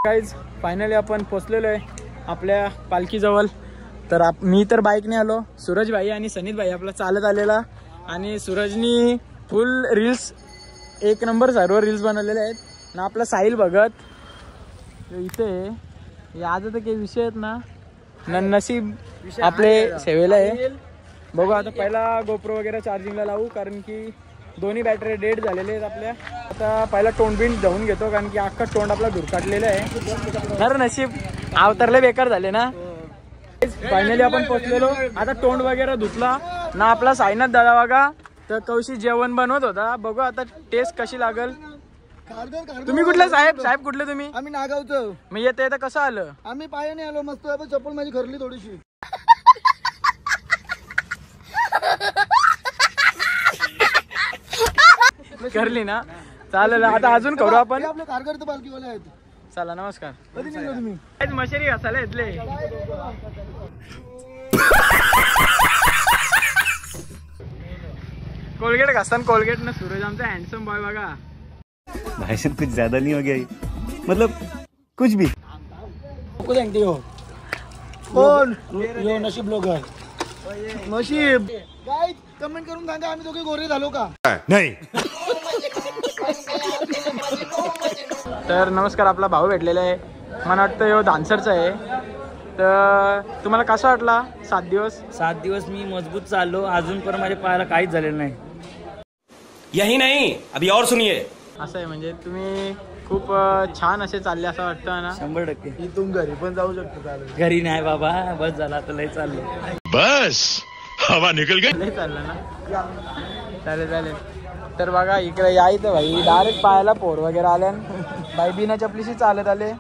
Guys finally आपण पोचलेलो आहे आपल्या पालखीजवळ. तर मी तर बाईकने आलो, सूरज भाई आणि सनीत भाई आपला चालत आलेला. आणि सूरजनी फुल रील्स एक नंबर सर्व रील्स बनवलेले आहेत ना. आपला साहिल भगत इथे आज तर काही विषय आहेत ना, नसीब आपले सेवेला आहे. बघू आता पहिला गोप्रो वगैरे चार्जिंगला लावू, कारण की दोन्ही बॅटरी डेड झालेले आहेत आपल्या. आता पहिला तोंड बिंड जाऊन घेतो, कारण की अख्खा तोंड आपला धुरकाटलेलं आहे. तर नशीब अवतरले बेकार झाले ना. फायनली आपण पोचलेलो. आता तोंड वगैरे धुतला ना आपला साईनाथ दादा बघा तर कौशी जेवण बनवत होता. बघू आता टेस्ट कशी लागल. तुम्ही कुठले साहेब कुठले तुम्ही? आम्ही नागावचं. मी येते येतं कसं आलं? आम्ही पायाने आलो मस्त. चप्पल माझी खरली थोडीशी. करली ना, चालेल. आता अजून करू आपण. आपले कारगर्द पालखीवाले आहेत. चला नमस्कार. कधी निघलो तुम्ही? मशेरी घासायला येतले. कोलगेट घासताना कोलगेट ना. सूरज आमचा हँडसम बॉय बघा. भाषण कुछ ज्यादा नहीं हो गया, मतलब कुछ भी. सांगते हो कोण? यो नशीब ब्लॉगर. नशीब काय कमेंट करून सांगा, आम्ही दोघे गोरे झालो का? नहीं. तर नमस्कार, आपला भाऊ भेटलेला आहे. मला वाटतं यो डान्सरचा आहे. तर तुम्हाला कसा वाटला 7 दिवस? 7 दिवस मी मजबूत चाललो. अजून पण माझ्या पायाला काहीच झालेलं नाही. यही नहीं, अभी और सुनिए. असं आहे म्हणजे तुम्ही खूप छान असे चालले असं वाटतं ना. 100%. इथून घरी पण जाऊ शकतो. चालेल. घरी नाही बाबा, बस झाला आता लय चाललो. बस हवा निकल गई. लय चाललं ना. चालेल. तर बघा इकडे या इथं भाई डायरेक्ट पायाला पोर वगैरे आल्या. बाई बिना चपलीशी चालत आले.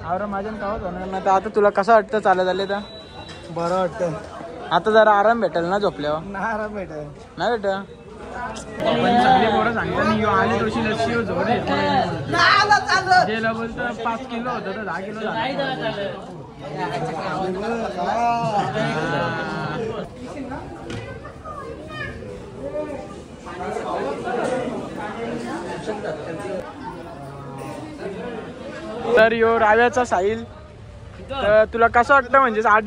अरे माझ्या कावत होणार ना. तर आता तुला कसं वाटतं चालत आले तर? बरं वाटतं. आता जरा आराम भेटेल ना झोपल्यावर? नाही आराम भेटेल. नाही भेट. पण सगळी पोरं सांगतात आली तशी लस्सी जोड बोलतं 5 किलो होतं तर 10 किलो तर यो राव्याचा साहिल. तर तुला कसं वाटतं म्हणजे 7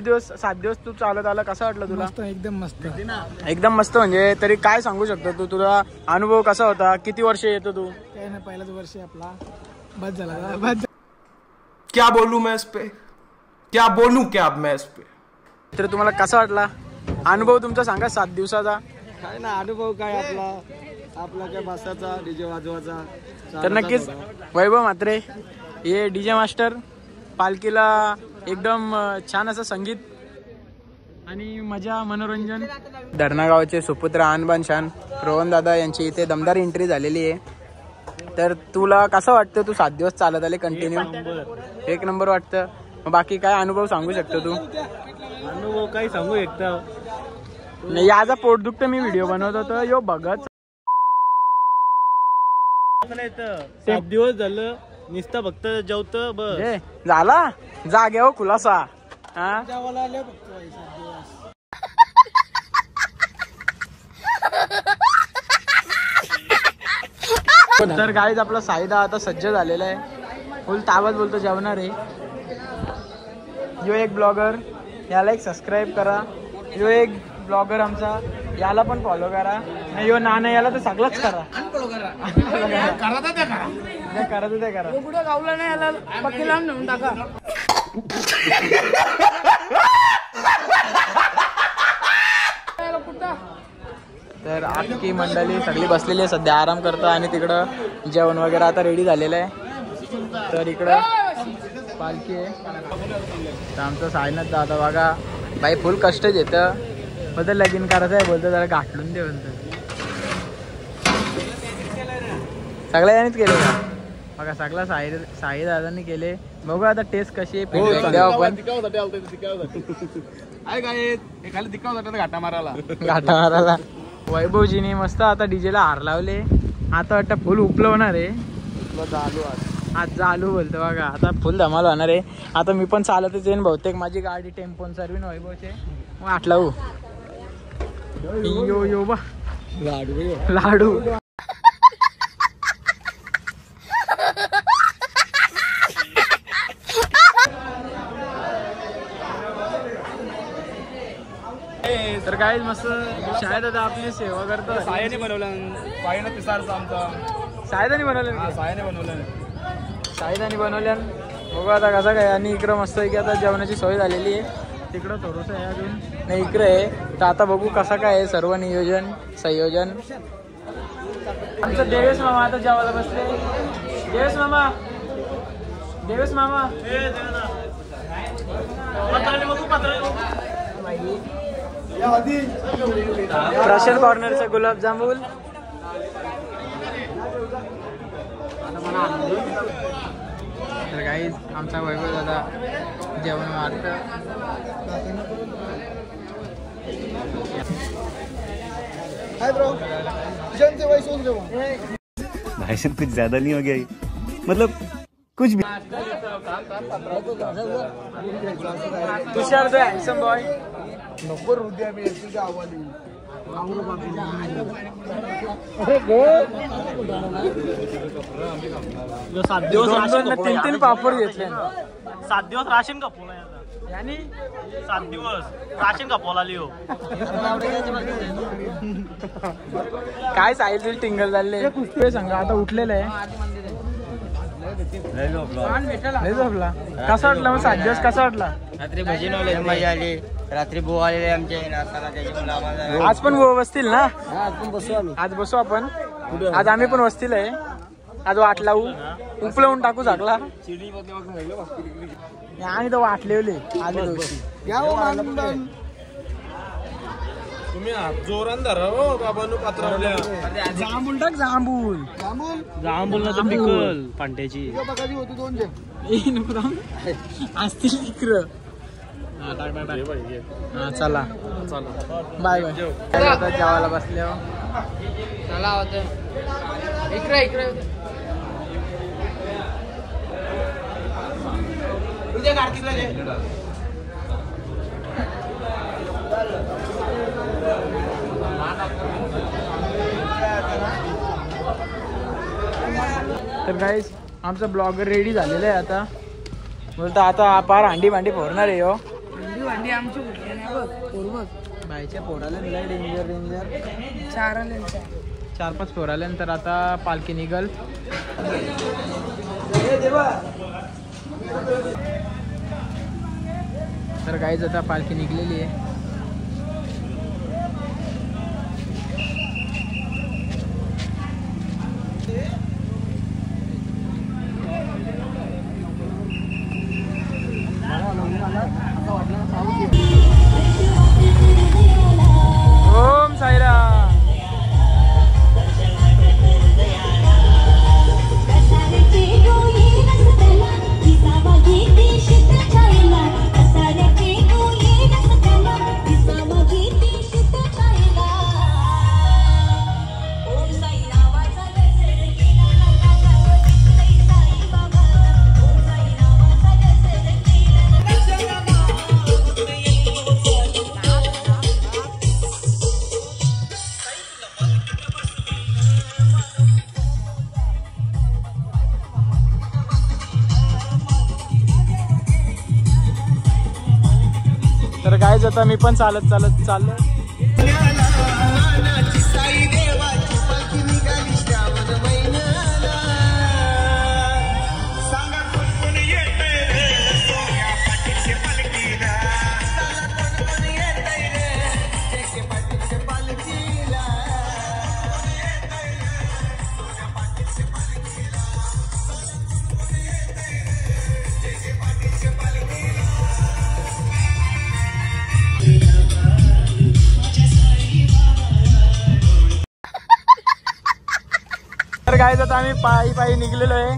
दिवस तू चालत आला, कसं वाटलं तुला? एकदम मस्त. एकदम मस्त. म्हणजे तरी काय सांगू शकतो तू? तुझा अनुभव कसा होता? किती वर्ष येतो तू? काही नाही, पहिलाच वर्ष आपला. बस झाला. क्या बोलूं मैं इस पे, क्या बोलूं क्या मैं इस पे. तर तुम्हाला कसा वाटला अनुभव तुमचा सांगा 7 दिवसाचा? काय ना अनुभव काय आपला काय बसाचा डीजे वाजवाचा. तर नक्कीच वैभव म्हात्रे हे डीजे मास्टर. पालखीला एकदम छान असं संगीत आणि मजा मनोरंजन. धरणा गावाचे सुपुत्र आणबान शान रोहन दादा यांची इथे दमदार एंट्री झालेली आहे. तर तुला कसं वाटतं? तू 7 दिवस चालत आले कंटिन्यू. एक नंबर वाटतं. बाकी काय अनुभव सांगू शकतो तू? अनुभव काय सांगू एकदा. याचा पोट दुखतं. मी व्हिडिओ बनवत होतो यो बघत. 7 दिवस झालं नुसतं फक्त जेवतं बस. झाला जाग्यावर खुलासा. हा तर गाईज आपला साईदा आता सज्ज झालेला आहे. फुल ताबत बोलतो जेवणार आहे. यो एक ब्लॉगर, याला एक सबस्क्राईब करा. यो एक ब्लॉगर आमचा, याला पण फॉलो करा. यो नाना याला तर सगळंच करा. करायचं ते करा. कुठं गावला नाही याला पक्की लांब नेऊन टाका. तर अख्खी मंडळी सगळी बसलेली आहे सध्या, आराम करतं. आणि तिकडं जेवण वगैरे आता रेडी झालेलं आहे. तर इकडं पालखी आहे. तर आमचं साईनाथ दादा बघा बाई फुल कष्ट घेतं. बदल लगीन करायचं आहे बोलतं, जरा गाठलून दे बोलतं. सगळ्या जणीच केले का बघा. सगळा साई दादांनी केले. बघू आता टेस्ट कशी आहे. घाटा मारायला वैभवजीने मस्त आता डीजेला हार लावले. आता वाटतं फुल उपलं होणार आहे. आज चालू बोलतो बघा. आता फुल धमाल होणार आहे. आता मी पण चालतच येईन बहुतेक. माझी गाडी टेम्पोन सर्विन वैभवचे मग आठ लावू. यो बा लाडू. तर काय मस्त शाळेत आता आपली सेवा करतो. सायाने बनवलं पाहिजे पिसारचा आमचा सायदानी बनवलं. सायाने बनवलं सायदानी बनवल्यान बघू आता कसं काय. आणि इकडं मस्त आहे की आता जेवणाची सोय झालेली आहे. तिकडं थोडंसं आहे अजून नाही इकडे आहे. तर आता बघू कसं काय आहे सर्व नियोजन संयोजन. आमचं देवेश मामा आता जेवायला बसले. देवेश मामा देवेश मामा प्रशांत कॉर्नरचा गुलाबजामुन. तर काही आमचा वैभव दादा जेवण मारतं. हाय ब्रो जन से वही सोच रहे हो. भाई साहब कुछ ज्यादा नहीं हो गया ये? मतलब कुछ भी. तुषार द हँडसम बॉय. नको हृदय मी एसीच्या आवाली तीन तीन पापड घेतले. 7 दिवस राशन कापवला आणि 7 दिवस राशन कापवला लिओ. काय साहिल टिंगल झाले सांगा. आता उठलेलं आहे. लय झोपला. कसा वाटला मग 7 दिवस कसा वाटला. रात्री भजी नवले मजा आली. रात्री बुवा आलेले आमच्या नाश्ताला त्याच्यामुळे आम्हाला. आज पण बसतील ना. आज बसू आपण. आज आम्ही पण बसतील आहे. आज वाट लावू उपलवून टाकू झाकला आणि तो वाटलेले आले तुम्ही जोरान धरा हो बाबांनो पात्रावल्या. जांभूल टाक. जांभूल जांभूल ना तर पिकल पांट्याची होती 2 असतील तिकडं. हा चला बाय बाय. जेवायला बसले चला होतं इकडे इकडे उद्या कार्तिकला तर गाईस आमचा ब्लॉगर रेडी झालेला आहे. आता बोलतो आता पार हांडी भांडी फोडणार आहे. भांडी आमची उठली नाही बघ. बाईच्या फोडायला डेंजर डेंजर 4-5 फोराल्यानंतर आता पालखी निघल. तर गाईज आता पालखी निघलेली आहे. ओम साईराम. तर गाईज आता मी पण चालत चालत चाललो. तर गाईज आता आम्ही पायी पायी निघलेलो आहे.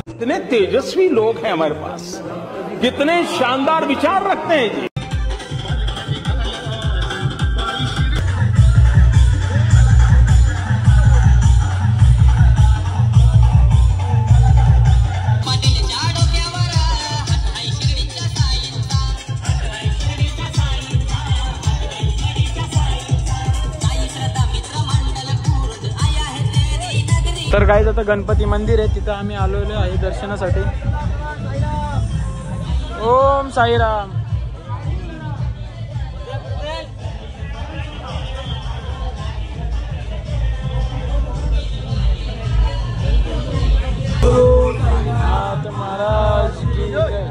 कितने तेजस्वी लोग हैं हमारे पास, कितने शानदार विचार रखते हैं जी. तर गाईज आता गणपती मंदिर आहे, तिथं आम्ही आलेलो आहे दर्शनासाठी. ओम साईराम. महाराज की जय.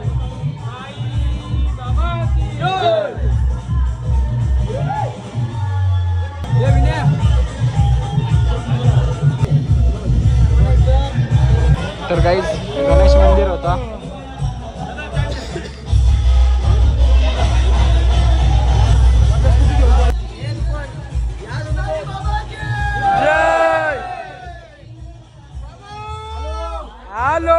तर गाईज गणेश मंदिर होता. हॅलो.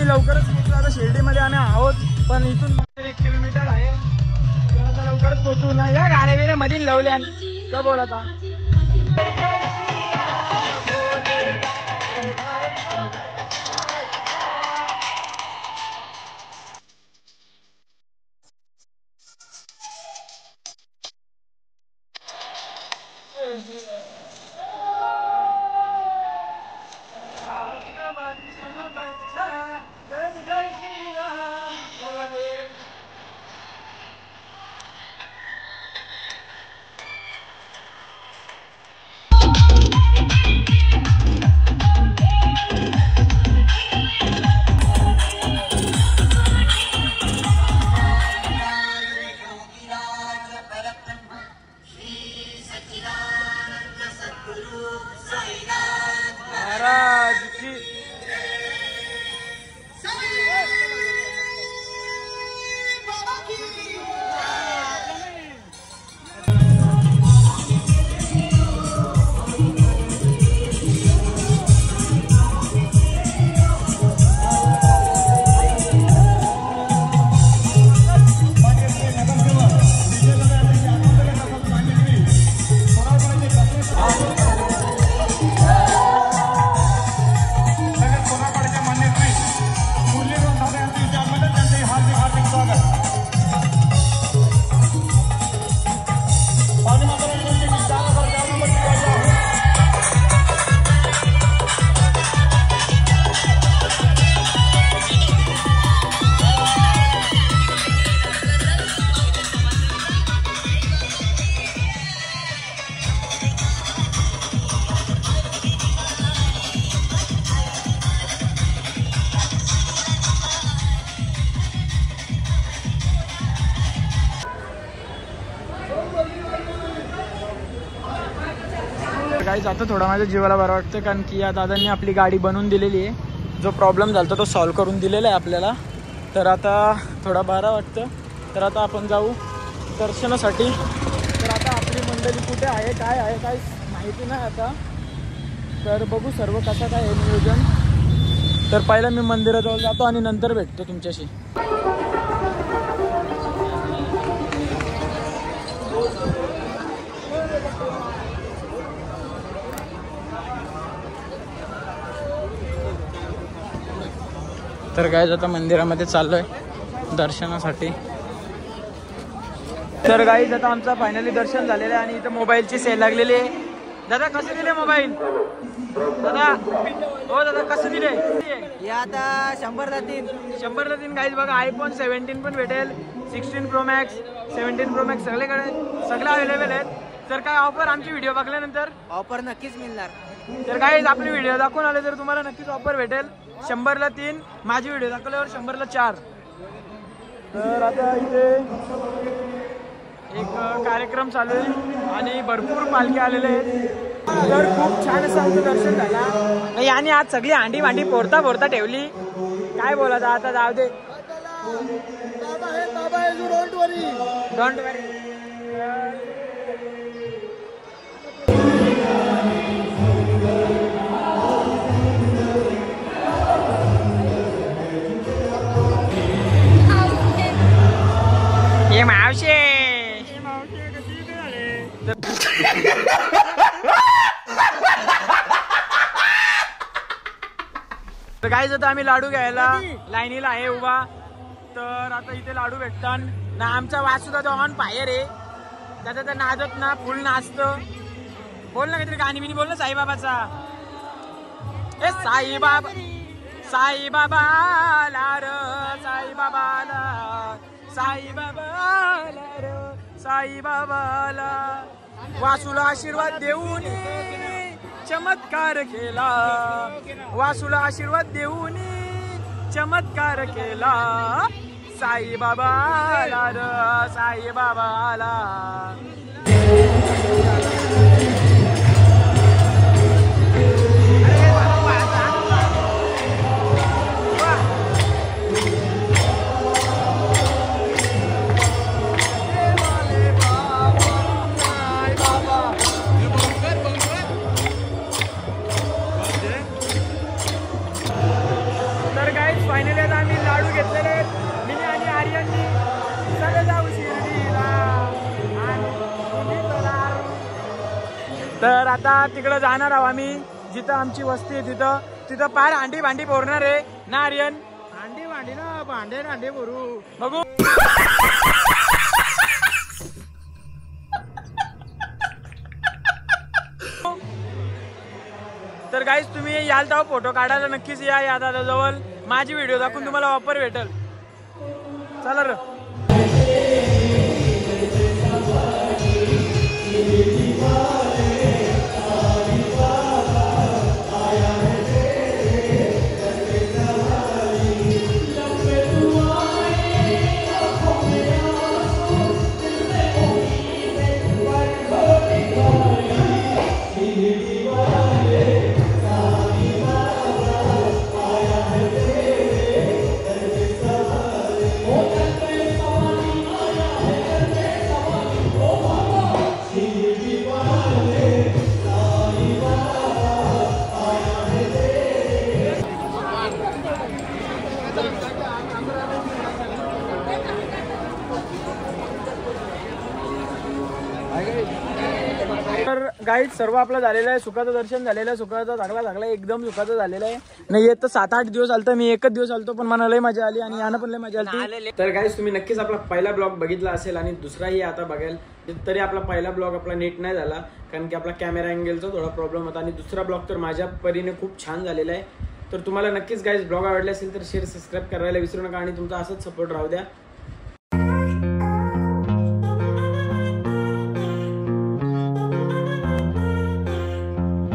लवकरच पोहोचू. आता शिर्डीमध्ये आम्ही आहोत, पण इथून 1 किलोमीटर आहे. तर आता लवकरच पोहोचू ना. या गाड्या मध्ये लावल्या का बोलता. गाईज आता थोडा माझ्या जीवाला बरं वाटतं, कारण की या दादांनी आपली गाडी बनवून दिलेली आहे. जो प्रॉब्लेम झाला तो सॉल्व्ह करून दिलेला आहे आपल्याला. तर आता थोडा बरं वाटतं. तर आता आपण जाऊ दर्शनासाठी. तर आता आपली मंडळी कुठे आहे काय आहे काय माहिती नाही आता. तर बघू सर्व कसं काय आहे नियोजन. तर पहिला मी मंदिराजवळ जातो आणि नंतर भेटतो तुमच्याशी. तर गाईज आता मंदिरामध्ये चाललोय दर्शनासाठी. तर गाईज आता आमचा फायनली दर्शन झालेलं आहे आणि इथं मोबाईलची सेल लागलेली आहे. दादा कसे दिले मोबाईल? दादा हो दादा कसं दिले? हे आता 100ला 3 गाईज बघा. आयफोन 17 पण भेटेल, 16 Pro Max, 17 Pro Max सगळे अवेलेबल आहेत. तर काय ऑफर आमची व्हिडिओ बघल्यानंतर ऑफर नक्कीच मिळणार. तर गाईज आपली व्हिडिओ दाखवून आले तर तुम्हाला नक्कीच ऑफर भेटेल. 100ला 3, माझी व्हिडिओ दाखवल्यावर 100ला 4. तर आता इथे एक कार्यक्रम चालू आहे आणि भरपूर पालखी आलेले आहेत. तर खूप छान असं आमचं दर्शन झालं नाही. आणि आज सगळी हांडी भांडी पोरता ठेवली. काय बोलायचं आता, जाऊ दे. डोंट वरी. ये मावशे तर गाईज आता आम्ही लाडू घ्यायला लाईनीला आहे उभा. तर आता इथे लाडू भेटतात ना. आमचा वासुदा जो ऑन फायर आहे त्याचा तर नाचत ना फुल नाचतं. बोल ना काहीतरी गाणी बिनी बोल ना साईबाबाचा. ए साईबाबा साईबाबाला र साईबाबाला साईबाबाला र साईबाबाला. वासूला आशीर्वाद देऊन चमत्कार केला. वासूला आशीर्वाद देऊन चमत्कार केला. साईबाबाला र साईबाबाला. फायनली आता आम्ही लाडू घेतलेले आहेत. मी आणि आर्यननी सगळे जाऊ शिर्डीला. तर आता तिकडं जाणार आहोत आम्ही जिथं आमची वस्ती आहे तिथं पार हांडी भांडी भरणार आहे ना आर्यन. हांडी भांडी ना भांडे भरू बघू. तर गाईज तुम्ही याल तेव्हा फोटो काढायला नक्कीच या दादाजवळ. माझी व्हिडिओ दाखवून तुम्हाला ऑफर भेटेल. चला र. तर गाईड सर्व आपलं झालेलं आहे. सुखाचं दर्शन झालेलं आहे. सुखाचा चांगला एकदम सुखाचं झालेलं आहे. नाही येत तर 7-8 दिवस आलतं. मी एकच दिवस आलतो पण मला लय मजा आली आणि यानं पण लय मजा आली. तर गाईज तुम्ही नक्कीच आपला पहिला ब्लॉग बघितला असेल आणि दुसराही आता बघाल. तरी आपला पहिला ब्लॉग आपला नीट नाही झाला कारण की आपला कॅमेरा अँगलचा थोडा प्रॉब्लेम होता. आणि दुसरा ब्लॉग तर माझ्या परीने खूप छान झालेला आहे. तर तुम्हाला नक्कीच गाईज ब्लॉग आवडले असेल तर शेअर सबस्क्राईब करायला विसरू नका आणि तुमचा असंच सपोर्ट राहू द्या.